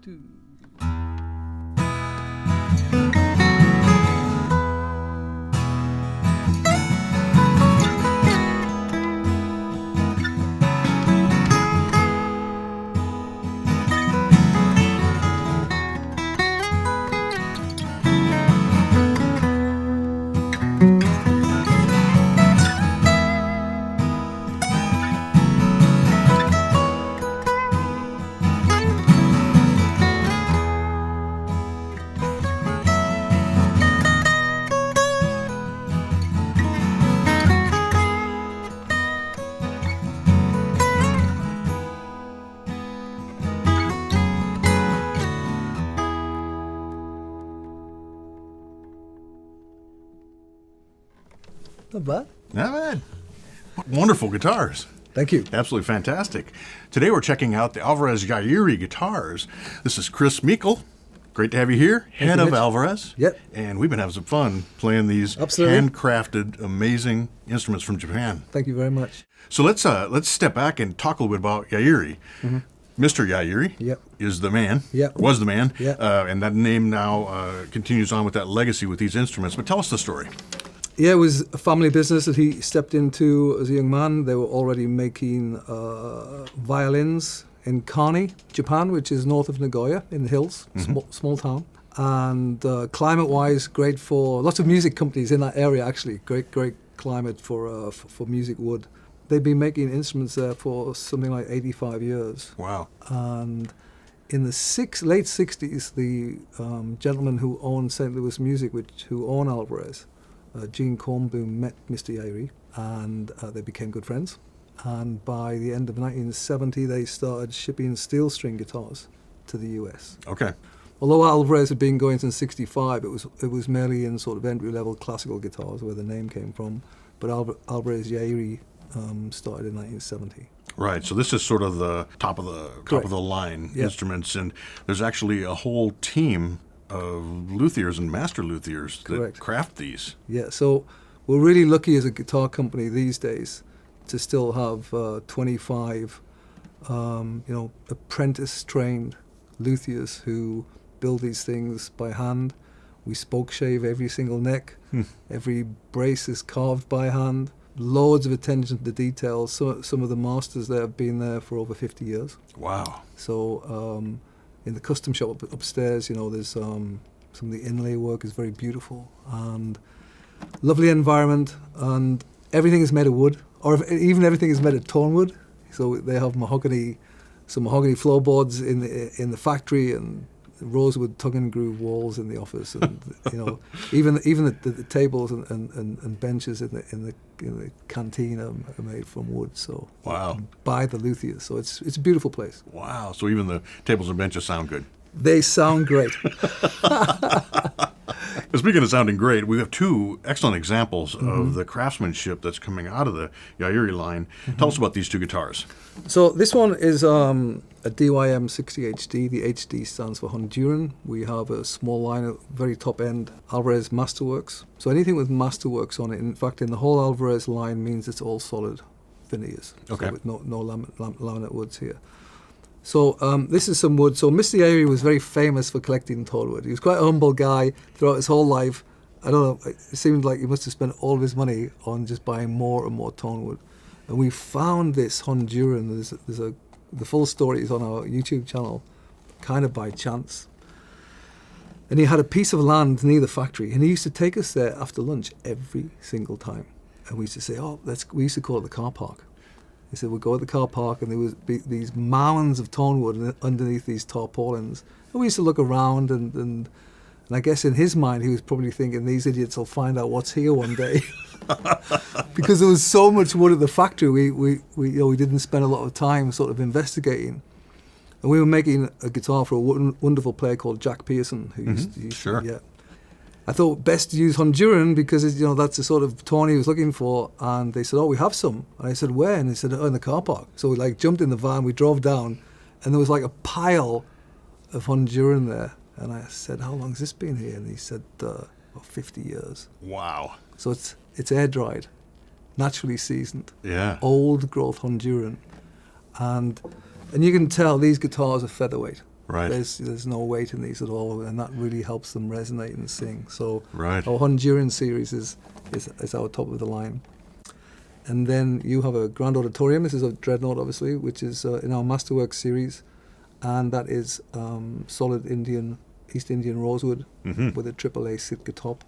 2. Not bad. Not bad. Wonderful guitars. Thank you. Absolutely fantastic. Today we're checking out the Alvarez Yairi Guitars. This is Chris Meikle. Great to have you here, head of Alvarez. Yep. And we've been having some fun playing these handcrafted, amazing instruments from Japan. Thank you very much. So let's step back and talk a little bit about Yairi. Mm-hmm. Mr. Yairi is the man, was the man, and that name now continues on with that legacy with these instruments. But tell us the story. Yeah, it was a family business that he stepped into as a young man. They were already making violins in Kani, Japan, which is north of Nagoya in the hills, small town. And climate-wise, great for lots of music companies in that area, actually. Great climate for music wood. They've been making instruments there for something like 85 years. Wow. And in the late 60s, the gentleman who owned St. Louis Music, who owned Alvarez, Gene Kornboom, met Mr. Yairi, and they became good friends. And by the end of 1970, they started shipping steel string guitars to the US. Okay. Although Alvarez had been going since '65, it was merely in sort of entry-level classical guitars where the name came from. But Alvarez Yairi started in 1970. Right. So this is sort of the top of the line instruments, and there's actually a whole team of luthiers and master luthiers that craft these. Yeah, so we're really lucky as a guitar company these days to still have 25, apprentice-trained luthiers who build these things by hand. We spoke shave every single neck. Every brace is carved by hand. Loads of attention to the details. So some of the masters there have been there for over 50 years. Wow. So in the custom shop upstairs, there's some of the inlay work is very beautiful and lovely environment, and everything is made of wood, or even everything is made of tone wood. So they have some mahogany floorboards in the factory, and rosewood tongue and groove walls in the office, and even the tables and benches in the canteen are made from wood. So wow, by the luthiers. So it's a beautiful place. Wow. So even the tables and benches sound good. They sound great. Speaking of sounding great, we have two excellent examples of the craftsmanship that's coming out of the Yairi line. Tell us about these two guitars. So this one is a DYM 60HD. The HD stands for Honduran. We have a small line of very top-end Alvarez Masterworks. So anything with Masterworks on it, in fact, in the whole Alvarez line, means it's all solid veneers. Okay. So with no laminate woods here. So this is some wood. So Mr. Yairi was very famous for collecting tone wood. He was quite a humble guy throughout his whole life. I don't know, it seemed like he must have spent all of his money on just buying more and more tone wood. And we found this Honduran. The full story is on our YouTube channel, kind of by chance. And he had a piece of land near the factory, and he used to take us there after lunch every single time. And we used to say, we used to call it the car park. He said, we'll go to the car park, and there was these mounds of tone wood underneath these tarpaulins. And we used to look around, and I guess in his mind, he was probably thinking, these idiots will find out what's here one day. Because there was so much wood at the factory, we didn't spend a lot of time sort of investigating. And we were making a guitar for a wonderful player called Jack Pearson, who used to, I thought best to use Honduran because that's the sort of tone he was looking for, and they said, we have some. And I said, where? And they said, in the car park. So we jumped in the van, we drove down, and there was a pile of Honduran there. And I said, how long has this been here? And he said, 50 years. Wow. So it's air dried, naturally seasoned, old growth Honduran, and you can tell these guitars are featherweight. Right. There's no weight in these at all, and that really helps them resonate and sing. So right. our Honduran series is our top of the line. And then you have a Grand Auditorium. This is a Dreadnought, obviously, which is in our Masterwork series, and that is solid East Indian rosewood with a AAA Sitka top.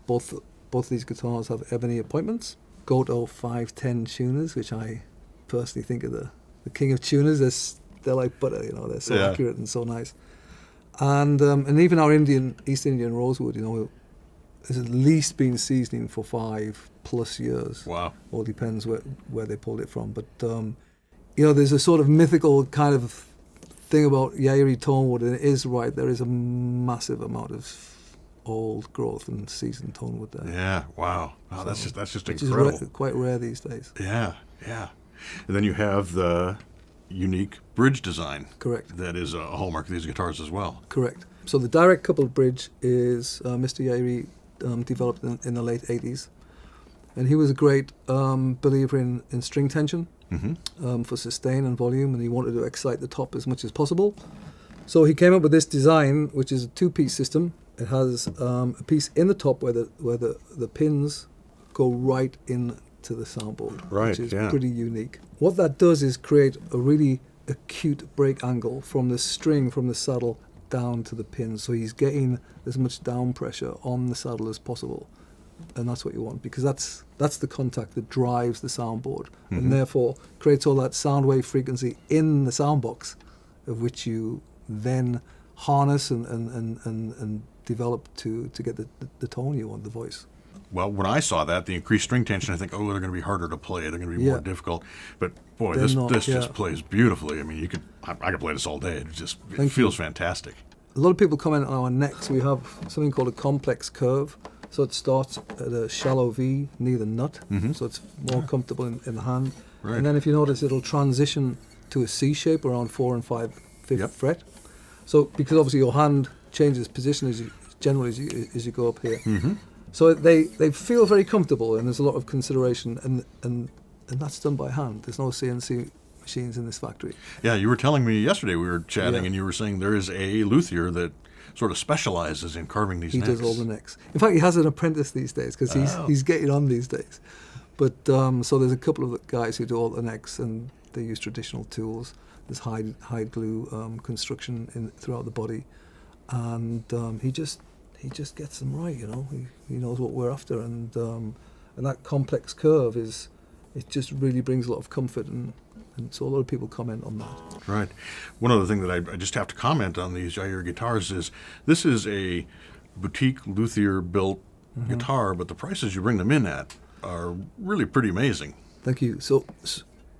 Both these guitars have ebony appointments. Goto 510 tuners, which I personally think are the king of tuners. They're like butter, you know. They're so accurate and so nice. And even our East Indian rosewood, you know, has at least been seasoning for 5+ years. Wow. All depends where they pulled it from. But, you know, there's a sort of mythical kind of thing about Yairi tonewood, and it is right. There is a massive amount of old growth and seasoned tonewood there. Yeah, wow. Wow, so that's just which incredible. Is quite rare these days. Yeah. And then you have the unique bridge design. Correct. That is a hallmark of these guitars as well. Correct. So the direct coupled bridge is Mr. Yairi developed in the late 80s. And he was a great believer in string tension for sustain and volume, and he wanted to excite the top as much as possible. So he came up with this design, which is a 2-piece system. It has a piece in the top where the pins go right into the soundboard, which is pretty unique. What that does is create a really acute break angle from the string, from the saddle, down to the pins. So he's getting as much down pressure on the saddle as possible. And that's what you want, because that's the contact that drives the soundboard, and therefore creates all that sound wave frequency in the sound box, of which you then harness and develop to get the tone you want, the voice. Well, when I saw that, the increased string tension, I think, they're going to be harder to play. They're going to be more difficult. But boy, this just plays beautifully. I mean, I could play this all day. It feels fantastic. A lot of people comment on our necks. We have something called a complex curve. So it starts at a shallow V near the nut, so it's more comfortable in the hand. Right. And then if you notice, it'll transition to a C shape around 4 and 5/5 fret. So because obviously your hand changes position as you go up here. So they feel very comfortable, and there's a lot of consideration, and that's done by hand. There's no CNC machines in this factory. Yeah, you were telling me yesterday, we were chatting, and you were saying there is a luthier that sort of specializes in carving these necks. He does all the necks. In fact, he has an apprentice these days, because he's getting on these days. But so there's a couple of guys who do all the necks, and they use traditional tools. There's hide glue construction throughout the body, and he just gets them right. You know, he knows what we're after, and that complex curve it just really brings a lot of comfort, and so a lot of people comment on that. Right. One other thing that I just have to comment on these Yairi guitars is this is a boutique luthier built guitar, but the prices you bring them in at are really pretty amazing. Thank you. So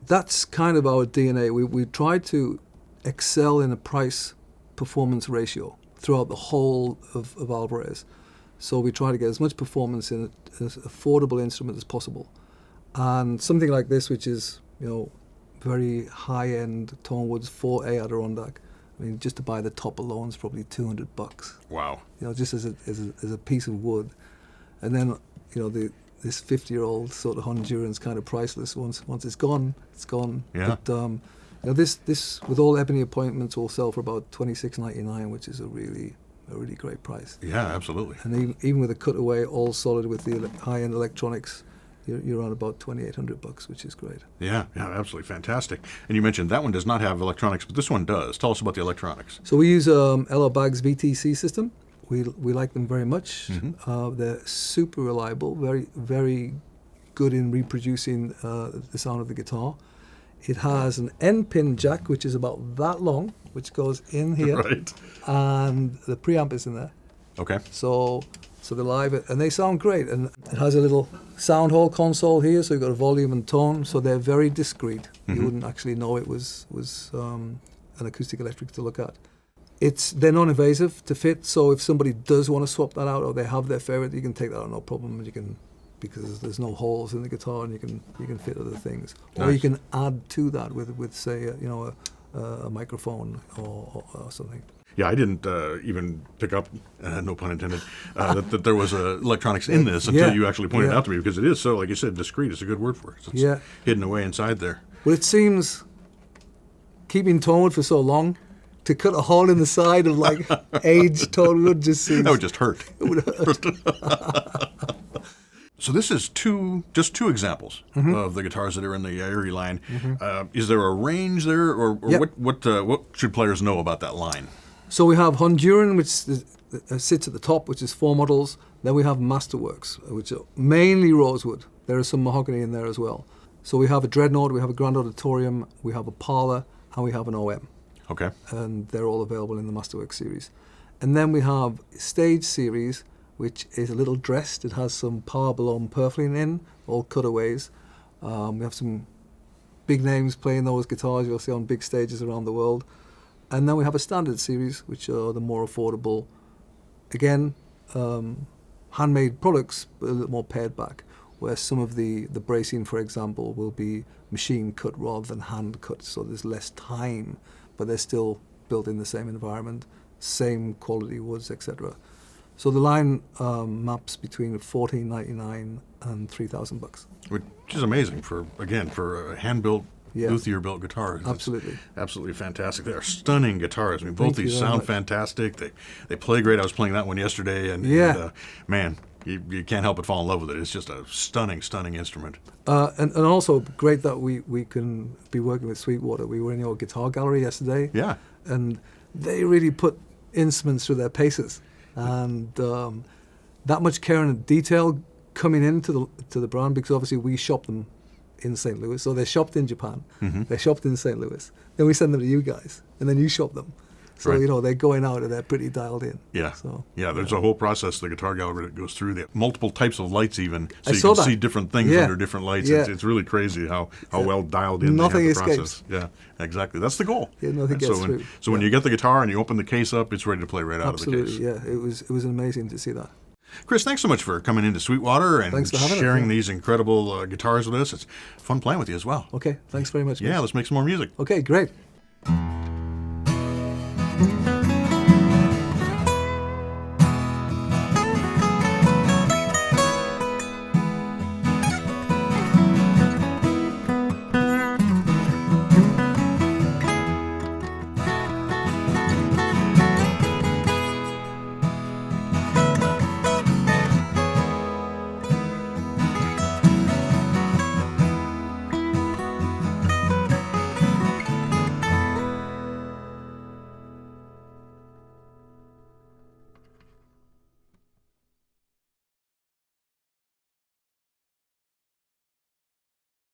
that's kind of our DNA. We try to excel in a price-performance ratio throughout the whole of Alvarez. So we try to get as much performance in as affordable instrument as possible. And something like this, which is, you know, very high-end Tonewoods 4A Adirondack. I mean, just to buy the top alone is probably $200. Wow! You know, just as a piece of wood, and then you know this 50-year-old sort of Honduran's kind of priceless. Once it's gone, it's gone. Yeah. But you know, this with all ebony appointments will sell for about $26.99, which is a really great price. Yeah, absolutely. And even with a cutaway, all solid with the high-end electronics, you're on about $2,800, which is great. Yeah, absolutely fantastic. And you mentioned that one does not have electronics, but this one does. Tell us about the electronics. So we use LR Bag's VTC system. We like them very much. They're super reliable, very, very good in reproducing the sound of the guitar. It has an N-pin jack, which is about that long, which goes in here. Right. And the preamp is in there. Okay. So they're live, and they sound great. And it has a little sound hole console here, so you've got a volume and tone. So they're very discreet. You wouldn't actually know it was an acoustic electric to look at. They're non-invasive to fit, so if somebody does want to swap that out, or they have their favorite, you can take that out, no problem. And you can, because there's no holes in the guitar, and you can fit other things. Nice. Or you can add to that with say a microphone or something. Yeah, I didn't even pick up, no pun intended, that there was electronics in this until you actually pointed it out to me, because it is so, like you said, discreet. It's a good word for it. So it's hidden away inside there. Well, it seems keeping Tonewood for so long, to cut a hole in the side of like aged tall wood just seems... That would just hurt. It would hurt. So this is just two examples of the guitars that are in the Yairi line. Is there a range there, or what should players know about that line? So we have Honduran, which sits at the top, which is 4 models. Then we have Masterworks, which are mainly rosewood. There is some mahogany in there as well. So we have a Dreadnought, we have a Grand Auditorium, we have a Parlor, and we have an OM. Okay. And they're all available in the Masterworks series. And then we have Stage series, which is a little dressed. It has some power blown purfling in, all cutaways. We have some big names playing those guitars you'll see on big stages around the world. And then we have a standard series, which are the more affordable, again, handmade products, but a little more pared back, where some of the bracing, for example, will be machine cut rather than hand cut, so there's less time, but they're still built in the same environment, same quality woods, etc. So the line maps between $1,499 and $3,000, which is amazing for a hand-built, luthier-built guitar. Absolutely, absolutely fantastic. They are stunning guitars. I mean, both these sound fantastic. They play great. I was playing that one yesterday, and man, you can't help but fall in love with it. It's just a stunning, stunning instrument. And also great that we can be working with Sweetwater. We were in your guitar gallery yesterday. Yeah, and they really put instruments through their paces. And that much care and detail coming into the brand, because obviously we shop them in St. Louis. So they're shopped in Japan, they're shopped in St. Louis. Then we send them to you guys, and then you shop them. So, they're going out and they're pretty dialed in. Yeah. So, there's a whole process, the guitar gallery, that goes through the multiple types of lights even, so you can see different things under different lights. Yeah. It's really crazy how well dialed in nothing they have the escapes. process. Yeah, exactly. That's the goal. Yeah, nothing gets through. So when you get the guitar and you open the case up, it's ready to play right out of the case. Absolutely, yeah. It was amazing to see that. Chris, thanks so much for coming into Sweetwater and sharing these incredible guitars with us. It's fun playing with you as well. Okay, thanks very much. Yeah, let's make some more music. Okay, great.